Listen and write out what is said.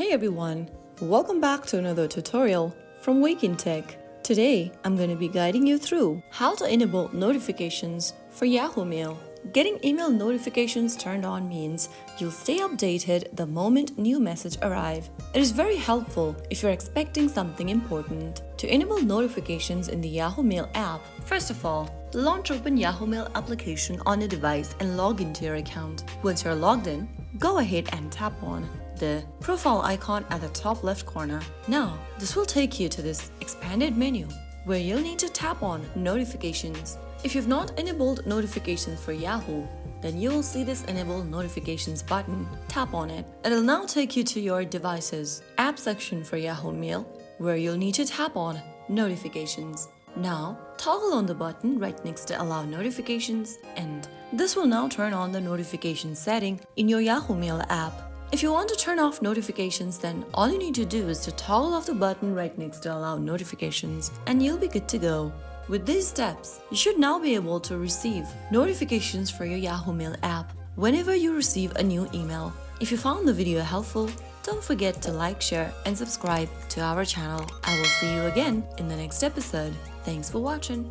Hey everyone, welcome back to another tutorial from Wake&Tech. Today, I'm going to be guiding you through how to enable notifications for Yahoo Mail. Getting email notifications turned on means you'll stay updated the moment new message arrive. It is very helpful if you're expecting something important. To enable notifications in the Yahoo Mail app, first of all, launch open Yahoo Mail application on your device and log into your account. Once you're logged in, go ahead and tap on the profile icon at the top left corner. Now, this will take you to this expanded menu where you'll need to tap on Notifications. If you've not enabled notifications for Yahoo, then you will see this Enable Notifications button. Tap on it. It'll now take you to your device's app section for Yahoo Mail, where you'll need to tap on Notifications. Now, toggle on the button right next to Allow Notifications, and this will now turn on the notification setting in your Yahoo Mail app. If you want to turn off notifications, then all you need to do is to toggle off the button right next to Allow Notifications, and you'll be good to go. With these steps, you should now be able to receive notifications for your Yahoo Mail app whenever you receive a new email. If you found the video helpful, don't forget to like, share, and subscribe to our channel. I will see you again in the next episode. Thanks for watching.